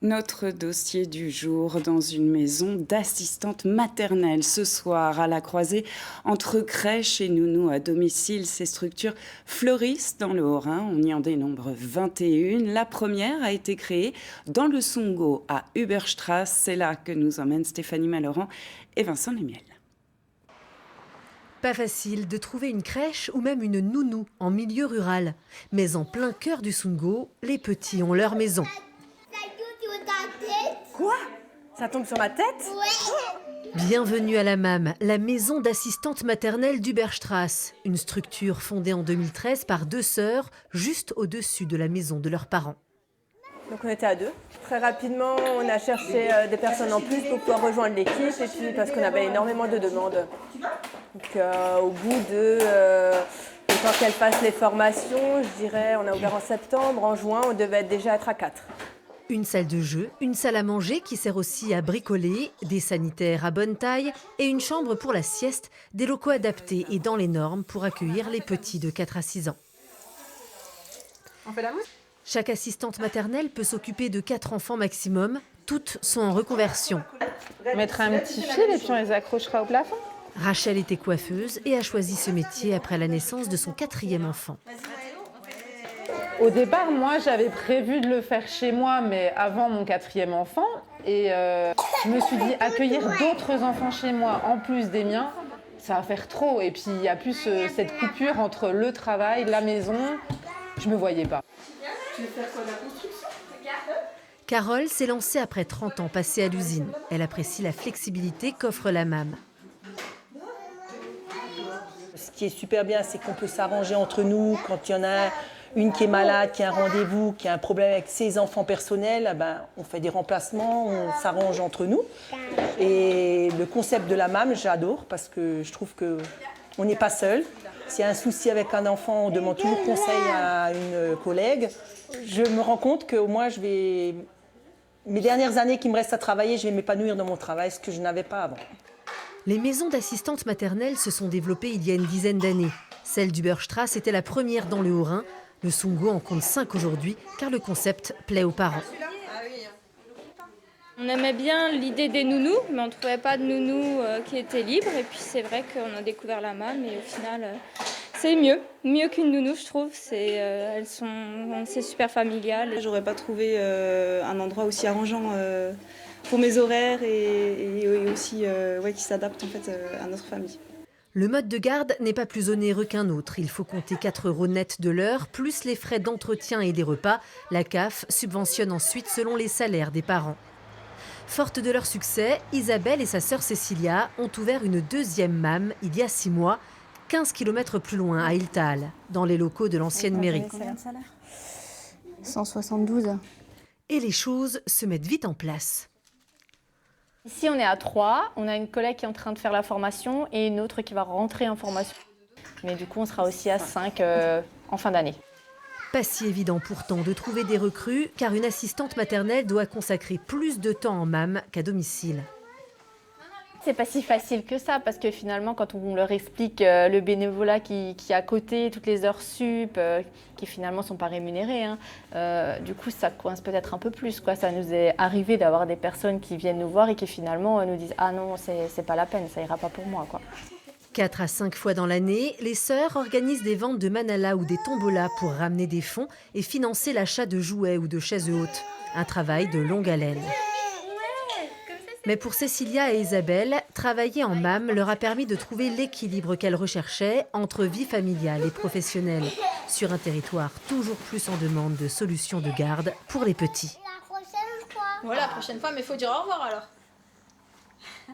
Notre dossier du jour dans une maison d'assistante maternelle. Ce soir, à la croisée entre crèche et nounou à domicile, ces structures fleurissent dans le Haut-Rhin. On y en dénombre 21. La première a été créée dans le Sungo à Überstrasse. C'est là que nous emmènent Stéphanie Malorand et Vincent Lemiel. Pas facile de trouver une crèche ou même une nounou en milieu rural. Mais en plein cœur du Sungo, les petits ont leur maison. Quoi? Ça tombe sur ma tête? Bienvenue à la MAM, la maison d'assistante maternelle d'Uberstrasse. Une structure fondée en 2013 par deux sœurs, juste au-dessus de la maison de leurs parents. Donc on était à deux. Très rapidement, on a cherché des personnes en plus pour pouvoir rejoindre l'équipe et puis parce qu'on avait énormément de demandes. Donc au bout de le temps qu'elles fassent les formations, je dirais, on a ouvert en septembre, en juin, on devait déjà être à 4. Une salle de jeu, une salle à manger qui sert aussi à bricoler, des sanitaires à bonne taille et une chambre pour la sieste, des locaux adaptés et dans les normes pour accueillir les petits de 4 à 6 ans. On fait la mousse? Chaque assistante maternelle peut s'occuper de 4 enfants maximum. Toutes sont en reconversion. On mettra un petit fil et puis on les accrochera au plafond. Rachel était coiffeuse et a choisi ce métier après la naissance de son 4e enfant. Au départ, moi, j'avais prévu de le faire chez moi, mais avant mon 4e enfant. Et je me suis dit, accueillir d'autres enfants chez moi, en plus des miens, ça va faire trop. Et puis, il y a plus cette coupure entre le travail, la maison. Je ne me voyais pas. Tu veux faire quoi, la construction? Carole s'est lancée après 30 ans passés à l'usine. Elle apprécie la flexibilité qu'offre la MAM. Ce qui est super bien, c'est qu'on peut s'arranger entre nous. Quand il y en a une qui est malade, qui a un rendez-vous, qui a un problème avec ses enfants personnels, on fait des remplacements, on s'arrange entre nous. Et le concept de la MAM, j'adore parce que je trouve qu'on n'est pas seul. S'il y a un souci avec un enfant, on demande toujours conseil à une collègue. Je me rends compte qu'au moins, mes dernières années qui me restent à travailler, je vais m'épanouir dans mon travail, ce que je n'avais pas avant. Les maisons d'assistantes maternelles se sont développées il y a une dizaine d'années. Celle d'Uberstrasse était la première dans le Haut-Rhin. Le Sungo en compte 5 aujourd'hui, car le concept plaît aux parents. On aimait bien l'idée des nounous, mais on ne trouvait pas de nounous qui étaient libres. Et puis c'est vrai qu'on a découvert la MAM, et au final, c'est mieux qu'une nounou, je trouve. C'est super familial. J'aurais pas trouvé un endroit aussi arrangeant pour mes horaires et aussi qui s'adapte en fait à notre famille. Le mode de garde n'est pas plus onéreux qu'un autre. Il faut compter 4 € net de l'heure, plus les frais d'entretien et des repas. La CAF subventionne ensuite selon les salaires des parents. Forte de leur succès, Isabelle et sa sœur Cécilia ont ouvert une 2e MAM il y a 6 mois, 15 km plus loin à Iltal, dans les locaux de l'ancienne mairie. 172. Et les choses se mettent vite en place. Ici, on est à 3. On a une collègue qui est en train de faire la formation et une autre qui va rentrer en formation. Mais du coup, on sera aussi à 5 en fin d'année. Pas si évident pourtant de trouver des recrues, car une assistante maternelle doit consacrer plus de temps en MAM qu'à domicile. C'est pas si facile que ça, parce que finalement, quand on leur explique le bénévolat qui est à côté, toutes les heures sup, qui finalement ne sont pas rémunérées, du coup, ça coince peut-être un peu plus, quoi. Ça nous est arrivé d'avoir des personnes qui viennent nous voir et qui finalement nous disent « Ah non, c'est pas la peine, ça ira pas pour moi, quoi ». 4 à 5 fois dans l'année, les sœurs organisent des ventes de manala ou des tombolas pour ramener des fonds et financer l'achat de jouets ou de chaises hautes. Un travail de longue haleine. Mais pour Cécilia et Isabelle, travailler en MAM leur a permis de trouver l'équilibre qu'elles recherchaient entre vie familiale et professionnelle, sur un territoire toujours plus en demande de solutions de garde pour les petits. La prochaine fois, mais il faut dire au revoir alors.